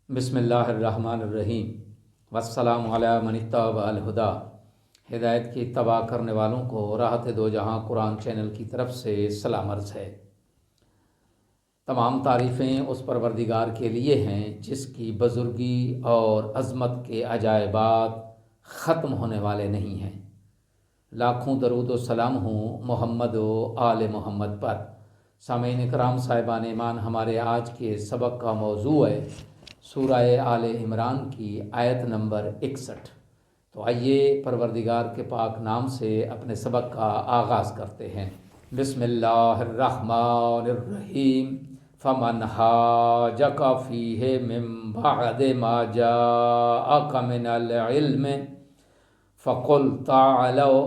بسم اللہ الرحمن الرحیم والسلام علی من اتبع الہدی۔ ہدایت کی اتباع کرنے والوں کو راحت دو جہاں قرآن چینل کی طرف سے سلام عرض ہے۔ تمام تعریفیں اس پروردگار کے لیے ہیں جس کی بزرگی اور عظمت کے عجائبات ختم ہونے والے نہیں ہیں۔ لاکھوں درود و سلام ہوں محمد و آل محمد پر۔ سامعین اکرام صاحبان ایمان، ہمارے آج کے سبق کا موضوع ہے سورہ آل عمران کی آیت نمبر 61۔ تو آئیے پروردگار کے پاک نام سے اپنے سبق کا آغاز کرتے ہیں۔ بسم اللہ الرحمن الرحیم۔ فمن حاجک فیہ من بعد ما جاءک من العلم فقل تعالوا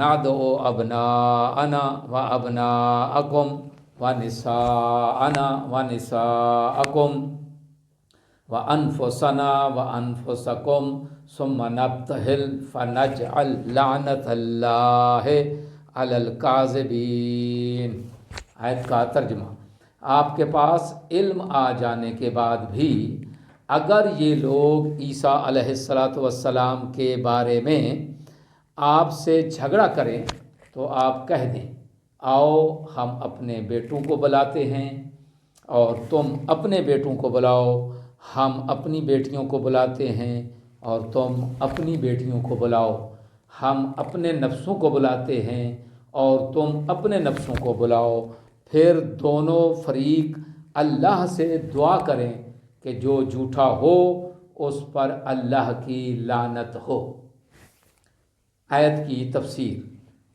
ندعو ابناءنا وابناءکم ونساءنا ونساءکم وَأَنفُسَنَا وَأَنفُسَكُمْ ثُمَّ نَبْتَهِلْ فَنَجْعَلْ لَعْنَةَ اللَّهِ عَلَى الْكَاذِبِينَ۔ آیت کا ترجمہ: آپ کے پاس علم آ جانے کے بعد بھی اگر یہ لوگ عیسیٰ علیہ السلام کے بارے میں آپ سے جھگڑا کریں تو آپ کہہ دیں، آؤ ہم اپنے بیٹوں کو بلاتے ہیں اور تم اپنے بیٹوں کو بلاؤ، ہم اپنی بیٹیوں کو بلاتے ہیں اور تم اپنی بیٹیوں کو بلاؤ، ہم اپنے نفسوں کو بلاتے ہیں اور تم اپنے نفسوں کو بلاؤ، پھر دونوں فریق اللہ سے دعا کریں کہ جو جھوٹا ہو اس پر اللہ کی لعنت ہو۔ آیت کی تفسیر: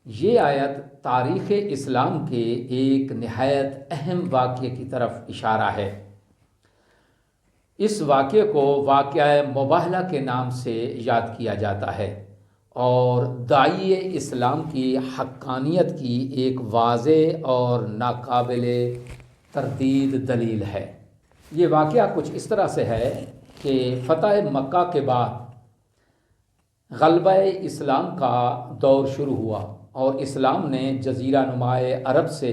یہ آیت تاریخ اسلام کے ایک نہایت اہم واقعے کی طرف اشارہ ہے۔ اس واقعے کو واقعہ مباہلہ کے نام سے یاد کیا جاتا ہے اور داعی اسلام کی حقانیت کی ایک واضح اور ناقابل تردید دلیل ہے۔ یہ واقعہ کچھ اس طرح سے ہے کہ فتح مکہ کے بعد غلبہ اسلام کا دور شروع ہوا اور اسلام نے جزیرہ نما عرب سے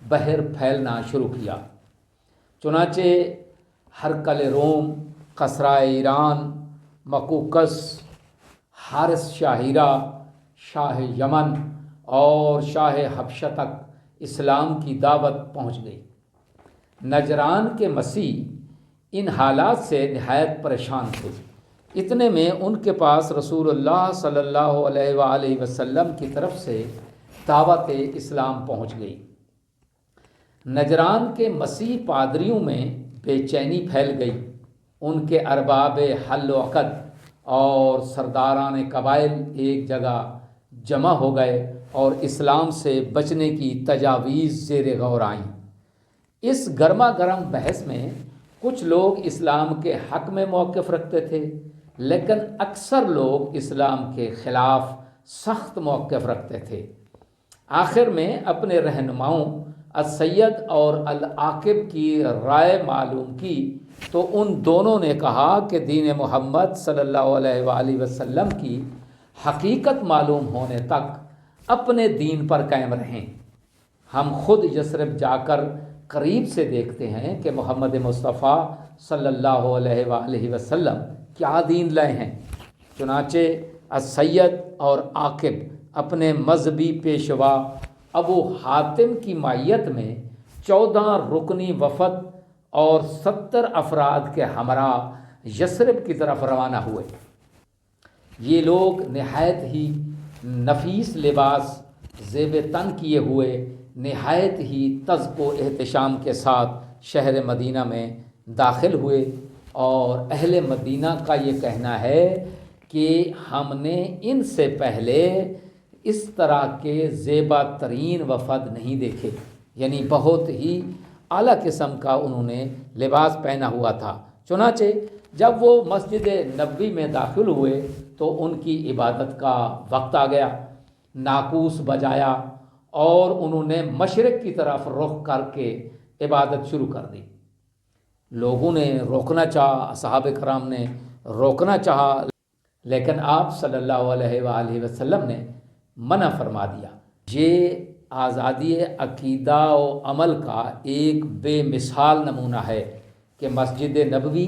باہر پھیلنا شروع کیا۔ چنانچہ ہرقل روم، قصرۂ ایران، مقوقس، حارث شاہ ہیرا، شاہ یمن اور شاہ حبشہ تک اسلام کی دعوت پہنچ گئی۔ نجران کے مسیح ان حالات سے نہایت پریشان تھے۔ اتنے میں ان کے پاس رسول اللہ صلی اللہ علیہ وآلہ وسلم کی طرف سے دعوت اسلام پہنچ گئی۔ نجران کے مسیح پادریوں میں بے چینی پھیل گئی۔ ان کے ارباب حل و عقد اور سرداران قبائل ایک جگہ جمع ہو گئے اور اسلام سے بچنے کی تجاویز زیر غور آئیں۔ اس گرما گرم بحث میں کچھ لوگ اسلام کے حق میں موقف رکھتے تھے، لیکن اکثر لوگ اسلام کے خلاف سخت موقف رکھتے تھے۔ آخر میں اپنے رہنماؤں السید اور العاقب کی رائے معلوم کی تو ان دونوں نے کہا کہ دین محمد صلی اللہ علیہ وآلہ وسلم کی حقیقت معلوم ہونے تک اپنے دین پر قائم رہیں۔ ہم خود یثرب جا کر قریب سے دیکھتے ہیں کہ محمد مصطفیٰ صلی اللہ علیہ وآلہ وسلم کیا دین لائے ہیں۔ چنانچہ السید اور عاقب اپنے مذہبی پیشوا ابو حاتم کی معیت میں 14 رکنی وفد اور 70 افراد کے ہمراہ یثرب کی طرف روانہ ہوئے۔ یہ لوگ نہایت ہی نفیس لباس زیب تن کیے ہوئے نہایت ہی تذک و احتشام کے ساتھ شہر مدینہ میں داخل ہوئے اور اہل مدینہ کا یہ کہنا ہے کہ ہم نے ان سے پہلے اس طرح کے زیبا ترین وفد نہیں دیکھے، یعنی بہت ہی اعلیٰ قسم کا انہوں نے لباس پہنا ہوا تھا۔ چنانچہ جب وہ مسجد نبوی میں داخل ہوئے تو ان کی عبادت کا وقت آ گیا۔ ناقوس بجایا اور انہوں نے مشرق کی طرف رخ کر کے عبادت شروع کر دی۔ لوگوں نے روکنا چاہا، اصحاب کرام نے روکنا چاہا، لیکن آپ صلی اللہ علیہ وآلہ وسلم نے منع فرما دیا۔ یہ آزادی عقیدہ و عمل کا ایک بے مثال نمونہ ہے کہ مسجد نبوی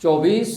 24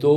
2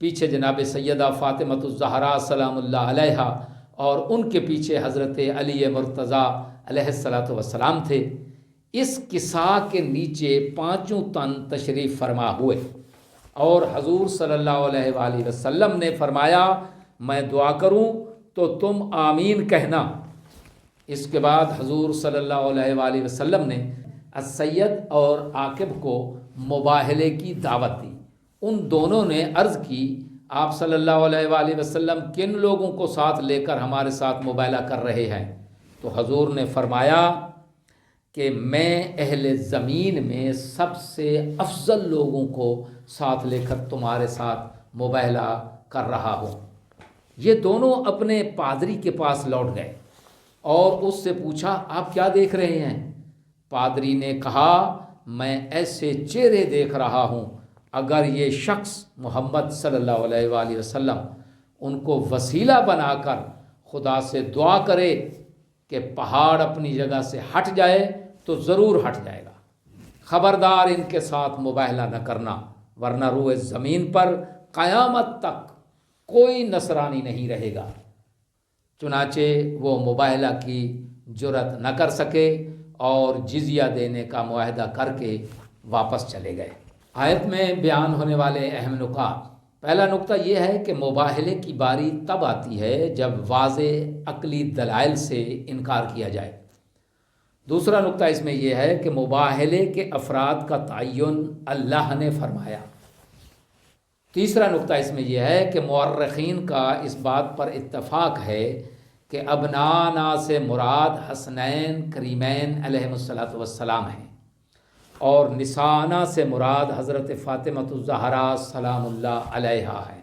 پیچھے جناب سیدہ فاطمۃ الزہرا سلام اللہ علیہا اور ان کے پیچھے حضرت علی مرتضیٰ علیہ الصلاۃ والسلام تھے۔ اس کسا کے نیچے 5 تن تشریف فرما ہوئے اور حضور صلی اللہ علیہ وآلہ وسلم نے فرمایا میں دعا کروں تو تم آمین کہنا۔ اس کے بعد حضور صلی اللہ علیہ وآلہ وسلم نے السید اور عاقب کو مباہلے کی دعوت دی۔ ان دونوں نے عرض کی آپ صلی اللہ علیہ وآلہ وسلم کن لوگوں کو ساتھ لے کر ہمارے ساتھ مباہلہ کر رہے ہیں؟ تو حضور نے فرمایا کہ میں اہل زمین میں سب سے افضل لوگوں کو ساتھ لے کر تمہارے ساتھ مباہلہ کر رہا ہوں۔ یہ دونوں اپنے پادری کے پاس لوٹ گئے اور اس سے پوچھا آپ کیا دیکھ رہے ہیں؟ پادری نے کہا میں ایسے چہرے دیکھ رہا ہوں اگر یہ شخص محمد صلی اللہ علیہ وآلہ وسلم ان کو وسیلہ بنا کر خدا سے دعا کرے کہ پہاڑ اپنی جگہ سے ہٹ جائے تو ضرور ہٹ جائے گا، خبردار ان کے ساتھ مباہلہ نہ کرنا ورنہ روئے زمین پر قیامت تک کوئی نصرانی نہیں رہے گا۔ چنانچہ وہ مباہلہ کی جرات نہ کر سکے اور جزیہ دینے کا معاہدہ کر کے واپس چلے گئے۔ آیت میں بیان ہونے والے اہم نکات، پہلا نقطہ یہ ہے کہ مباہلے کی باری تب آتی ہے جب واضح عقلی دلائل سے انکار کیا جائے۔ دوسرا نقطہ اس میں یہ ہے کہ مباہلے کے افراد کا تعین اللہ نے فرمایا۔ تیسرا نقطہ اس میں یہ ہے کہ مورخین کا اس بات پر اتفاق ہے کہ ابنانا سے مراد حسنین کریمین علیہ السلام ہیں اور نسانا سے مراد حضرت فاطمۃ الزہرا سلام اللہ علیہا ہیں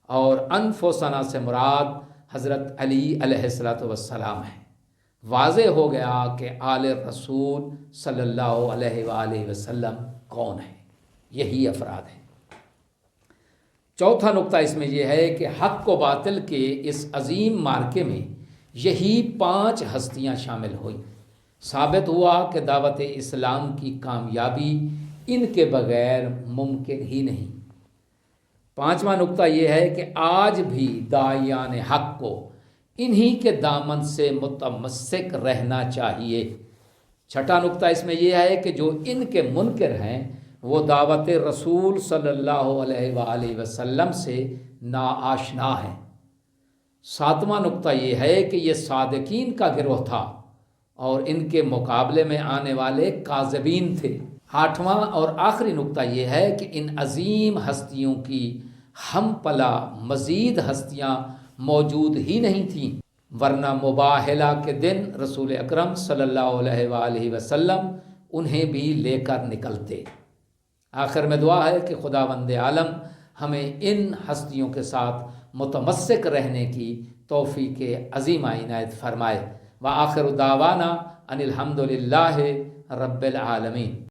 اور انفسنا سے مراد حضرت علی علیہ السلام ہیں۔ واضح ہو گیا کہ آل رسول صلی اللہ علیہ وآلہ وسلم کون ہیں، یہی افراد ہیں۔ چوتھا نقطہ اس میں یہ ہے کہ حق و باطل کے اس عظیم معرکے میں یہی 5 ہستیاں شامل ہوئیں۔ ثابت ہوا کہ دعوت اسلام کی کامیابی ان کے بغیر ممکن ہی نہیں۔ 5واں نقطہ یہ ہے کہ آج بھی داعیان حق کو انہی کے دامن سے متمسک رہنا چاہیے۔ چھٹا نقطہ اس میں یہ ہے کہ جو ان کے منکر ہیں وہ دعوت رسول صلی اللہ علیہ وآلہ وسلم سے ناآشنا ہیں۔ 7واں نقطہ یہ ہے کہ یہ صادقین کا گروہ تھا اور ان کے مقابلے میں آنے والے کاذبین تھے۔ 8واں اور آخری نقطہ یہ ہے کہ ان عظیم ہستیوں کی ہم پلا مزید ہستیاں موجود ہی نہیں تھیں ورنہ مباہلہ کے دن رسول اکرم صلی اللہ علیہ وآلہ وسلم انہیں بھی لے کر نکلتے۔ آخر میں دعا ہے کہ خداوند عالم ہمیں ان ہستیوں کے ساتھ متمسک رہنے کی توفیق عظیمہ عنایت فرمائے۔ وآخر دعوانا ان الحمد للہ رب العالمین۔